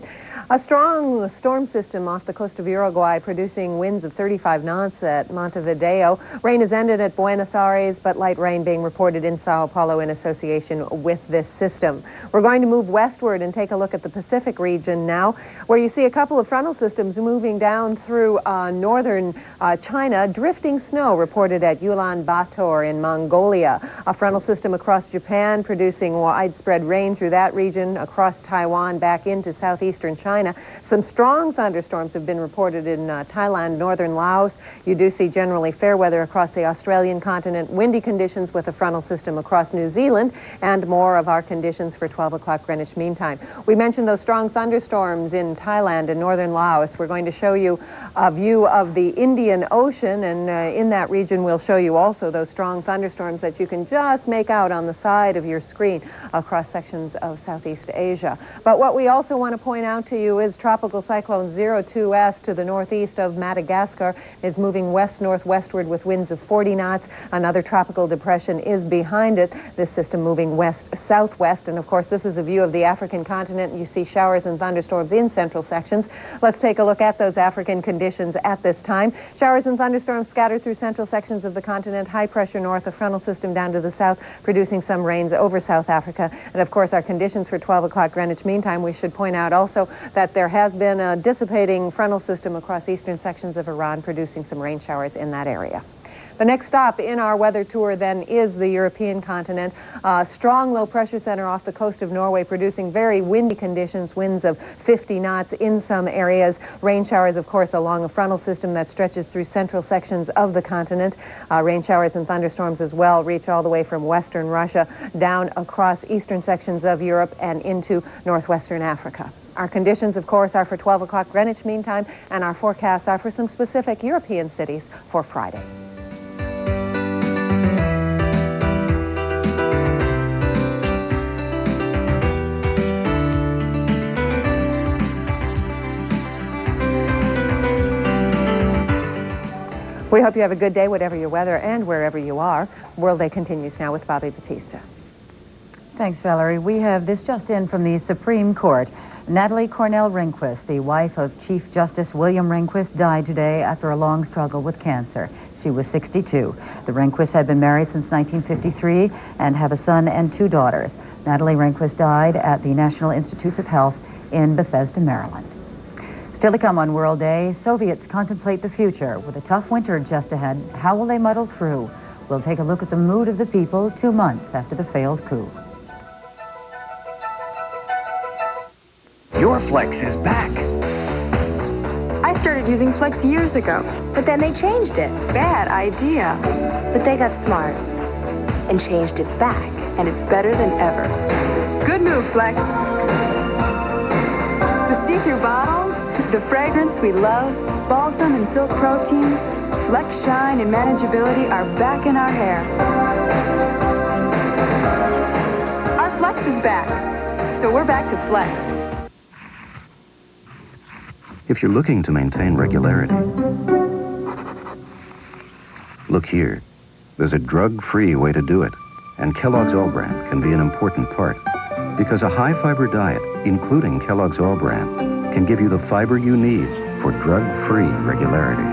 A strong storm system off the coast of Uruguay producing winds of 35 knots at Montevideo. Rain has ended at Buenos Aires, but light rain being reported in Sao Paulo in association with this system. We're going to move westward and take a look at the Pacific region now, where you see a couple of frontal systems moving down through northern China. Drifting snow reported at Ulaanbaatar in Mongolia. A frontal system across Japan producing widespread rain through that region, across Taiwan, back into southeastern China. Some strong thunderstorms have been reported in Thailand, northern Laos. You do see generally fair weather across the Australian continent, windy conditions with a frontal system across New Zealand, and more of our conditions for 12 o'clock Greenwich Mean Time. We mentioned those strong thunderstorms in Thailand and northern Laos. We're going to show you a view of the Indian Ocean, and in that region we'll show you also those strong thunderstorms that you can just make out on the side of your screen across sections of Southeast Asia. But what we also want to point out to you is Tropical Cyclone 02S to the northeast of Madagascar is moving west-northwestward with winds of 40 knots. Another tropical depression is behind it. This system moving west-southwest. And of course, this is a view of the African continent. You see showers and thunderstorms in central sections. Let's take a look at those African conditions at this time. Showers and thunderstorms scattered through central sections of the continent. High pressure north, a frontal system down to the south, producing some rains over South Africa. And of course, our conditions for 12 o'clock Greenwich Mean Time. We should point out also that there has been a dissipating frontal system across eastern sections of Iran, producing some rain showers in that area. The next stop in our weather tour then is the European continent. Strong low pressure center off the coast of Norway producing very windy conditions, winds of 50 knots in some areas. Rain showers, of course, along a frontal system that stretches through central sections of the continent. Rain showers and thunderstorms as well reach all the way from western Russia down across eastern sections of Europe and into northwestern Africa. Our conditions, of course, are for 12 o'clock Greenwich Mean Time, and our forecasts are for some specific European cities for Friday. We hope you have a good day, whatever your weather and wherever you are. World Day continues now with Bobbie Battista. Thanks, Valerie. We have this just in from the Supreme Court. Natalie Cornell Rehnquist, the wife of Chief Justice William Rehnquist, died today after a long struggle with cancer. She was 62. The Rehnquists had been married since 1953 and have a son and 2 daughters. Natalie Rehnquist died at the National Institutes of Health in Bethesda, Maryland. Still to come on World Day, Soviets contemplate the future. With a tough winter just ahead, how will they muddle through? We'll take a look at the mood of the people 2 months after the failed coup. Your Flex is back. I started using Flex years ago, but then they changed it. Bad idea. But they got smart and changed it back, and it's better than ever. Good move, Flex. The see-through bottle, the fragrance we love, balsam and silk protein, Flex shine and manageability are back in our hair. Our Flex is back, so we're back to Flex. If you're looking to maintain regularity, look here. There's a drug-free way to do it, and Kellogg's All Brand can be an important part, because a high-fiber diet, including Kellogg's All Brand, can give you the fiber you need for drug-free regularity.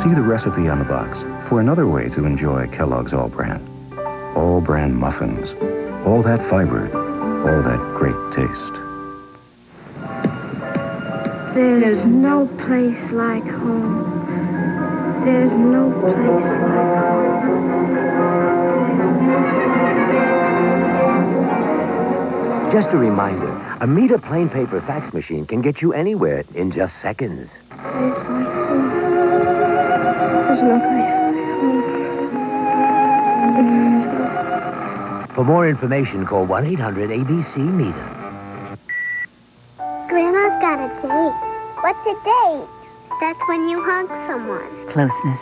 See the recipe on the box for another way to enjoy Kellogg's All Brand. All Brand muffins, all that fiber, all that great taste. There's no place like home. There's no place like home. Just a reminder, a meter plain paper fax machine can get you anywhere in just seconds. Place like home. There's no place like home. For more information, call 1-800-ABC-METER. Grandma's got a date. What's a date? That's when you hug someone. Closeness.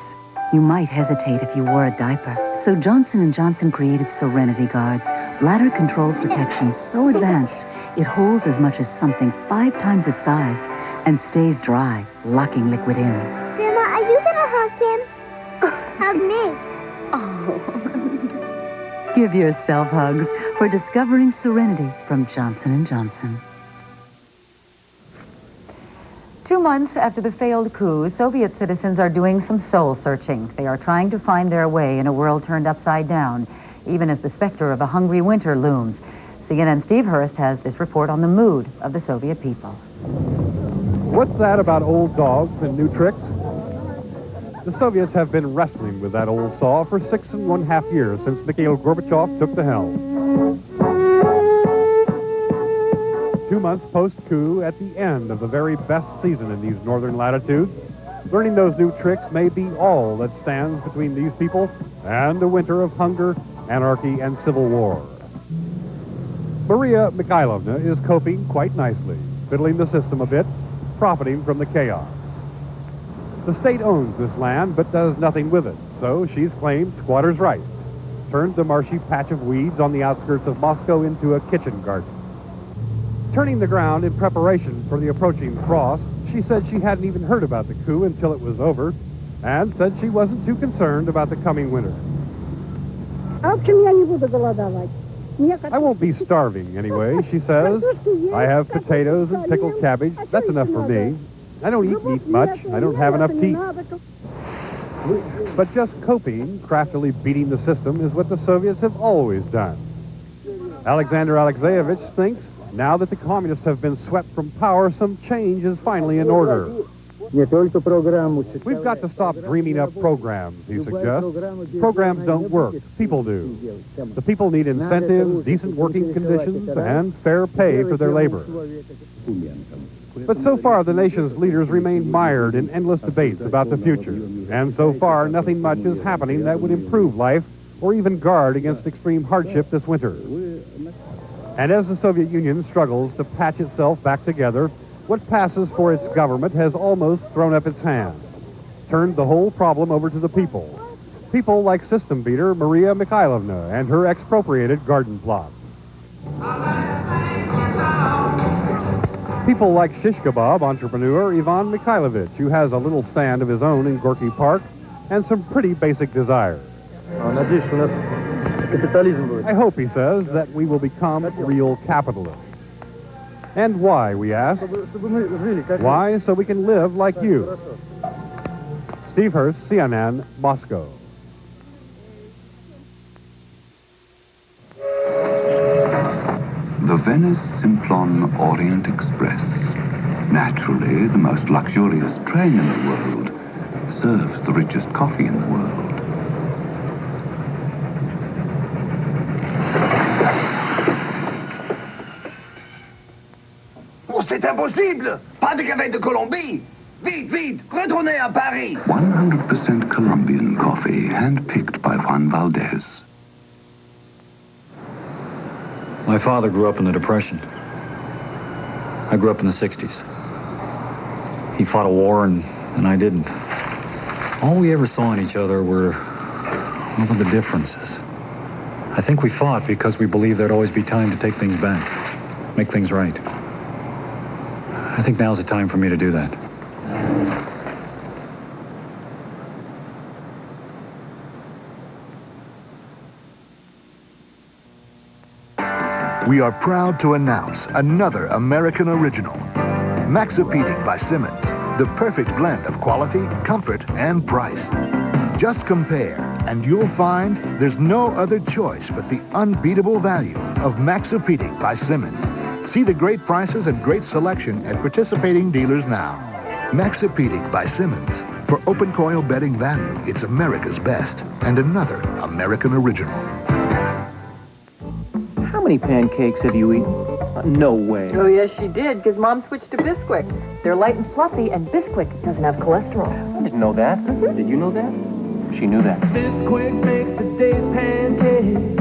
You might hesitate if you wore a diaper. So Johnson & Johnson created Serenity Guards, bladder control protection so advanced it holds as much as something 5 times its size and stays dry, locking liquid in. Grandma, are you gonna hug him? Hug me. Oh. Give yourself hugs for discovering Serenity from Johnson & Johnson. 2 months after the failed coup, Soviet citizens are doing some soul searching. They are trying to find their way in a world turned upside down, even as the specter of a hungry winter looms. CNN's Steve Hurst has this report on the mood of the Soviet people. What's that about old dogs and new tricks? The Soviets have been wrestling with that old saw for 6.5 years since Mikhail Gorbachev took the helm. 2 months post-coup at the end of the very best season in these northern latitudes. Learning those new tricks may be all that stands between these people and a winter of hunger, anarchy, and civil war. Maria Mikhailovna is coping quite nicely, fiddling the system a bit, profiting from the chaos. The state owns this land but does nothing with it, so she's claimed squatters' rights, turned the marshy patch of weeds on the outskirts of Moscow into a kitchen garden. Turning the ground in preparation for the approaching frost, she said she hadn't even heard about the coup until it was over, and said she wasn't too concerned about the coming winter. I won't be starving anyway, she says. I have potatoes and pickled cabbage. That's enough for me. I don't eat meat much. I don't have enough to eat. But just coping, craftily beating the system, is what the Soviets have always done. Alexander Alexeyevich thinks now that the communists have been swept from power, some change is finally in order. We've got to stop dreaming up programs, he suggests. Programs don't work. People do. The people need incentives, decent working conditions, and fair pay for their labor. But so far, the nation's leaders remain mired in endless debates about the future. And so far, nothing much is happening that would improve life or even guard against extreme hardship this winter. And as the Soviet Union struggles to patch itself back together, what passes for its government has almost thrown up its hands, turned the whole problem over to the people. People like system beater Maria Mikhailovna and her expropriated garden plot. People like shish kebab entrepreneur Ivan Mikhailovich, who has a little stand of his own in Gorky Park and some pretty basic desires. I hope, he says, that we will become real capitalists. And why, we ask? Why? So we can live like you. Steve Hurst, CNN, Moscow. The Venice Simplon Orient Express, naturally the most luxurious train in the world, serves the richest coffee in the world. Oh, c'est impossible! Pas de café de Colombie! Vite, vite, retournez à Paris! 100% Colombian coffee, hand-picked by Juan Valdez. My father grew up in the Depression. I grew up in the 60s. He fought a war and I didn't. All we ever saw in each other were the differences. I think we fought because we believed there'd always be time to take things back, make things right. I think now's the time for me to do that. We are proud to announce another American original. Maxipedic by Simmons, the perfect blend of quality, comfort, and price. Just compare, and you'll find there's no other choice but the unbeatable value of Maxipedic by Simmons. See the great prices and great selection at participating dealers now. Maxipedic by Simmons. For open coil bedding value, it's America's best and another American original. How many pancakes have you eaten? No way. Oh, yes, she did, because Mom switched to Bisquick. They're light and fluffy, and Bisquick doesn't have cholesterol. I didn't know that. Did you know that? She knew that. Bisquick makes today's pancakes.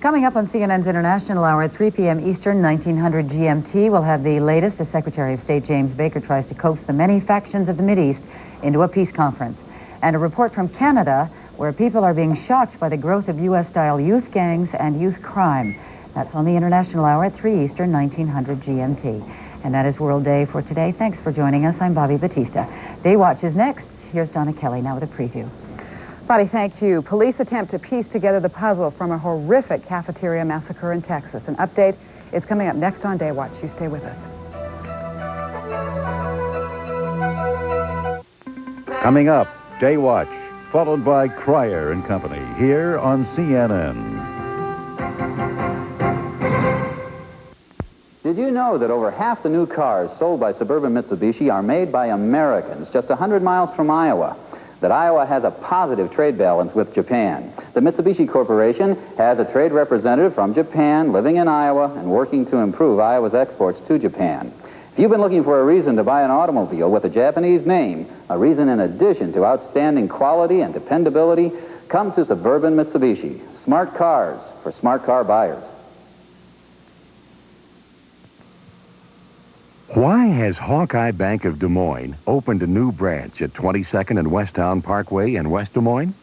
Coming up on CNN's International Hour at 3 p.m. Eastern, 1900 GMT, we'll have the latest as Secretary of State James Baker tries to coax the many factions of the Mideast into a peace conference. And a report from Canada where people are being shocked by the growth of U.S.-style youth gangs and youth crime. That's on the International Hour at 3 Eastern, 1900 GMT. And that is World Day for today. Thanks for joining us. I'm Bobbie Battista. Day Watch is next. Here's Donna Kelly now with a preview. Bobbie, thank you. Police attempt to piece together the puzzle from a horrific cafeteria massacre in Texas. An update is coming up next on Day Watch. You stay with us. Coming up, Day Watch, followed by Cryer and Company, here on CNN. Did you know that over half the new cars sold by Suburban Mitsubishi are made by Americans just 100 miles from Iowa? That Iowa has a positive trade balance with Japan. The Mitsubishi Corporation has a trade representative from Japan living in Iowa and working to improve Iowa's exports to Japan. If you've been looking for a reason to buy an automobile with a Japanese name, a reason in addition to outstanding quality and dependability, come to Suburban Mitsubishi. Smart cars for smart car buyers. Why has Hawkeye Bank of Des Moines opened a new branch at 22nd and Westtown Parkway in West Des Moines?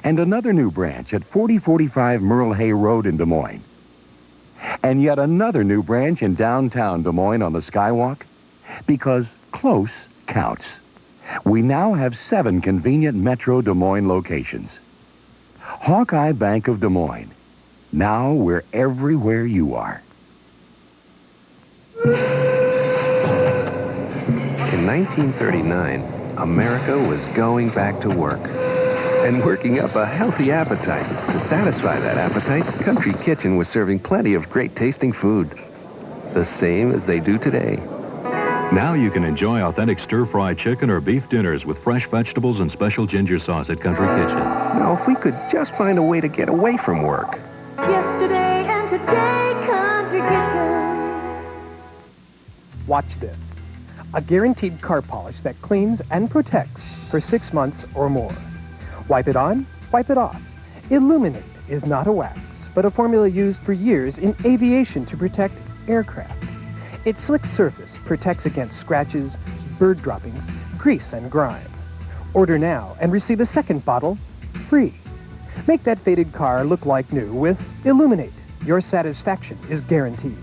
And another new branch at 4045 Merle Hay Road in Des Moines? And yet another new branch in downtown Des Moines on the Skywalk? Because close counts. We now have 7 convenient Metro Des Moines locations. Hawkeye Bank of Des Moines. Now we're everywhere you are. In 1939, America was going back to work and working up a healthy appetite. To satisfy that appetite, Country Kitchen was serving plenty of great-tasting food. the same as they do today. Now you can enjoy authentic stir-fried chicken or beef dinners with fresh vegetables and special ginger sauce at Country Kitchen. Now, if we could just find a way to get away from work. Yesterday and today, Country Kitchen. Watch this. A guaranteed car polish that cleans and protects for 6 months or more. Wipe it on, wipe it off. Illuminate is not a wax, but a formula used for years in aviation to protect aircraft. Its slick surface protects against scratches, bird droppings, grease, and grime. Order now and receive a second bottle free. Make that faded car look like new with Illuminate. Your satisfaction is guaranteed.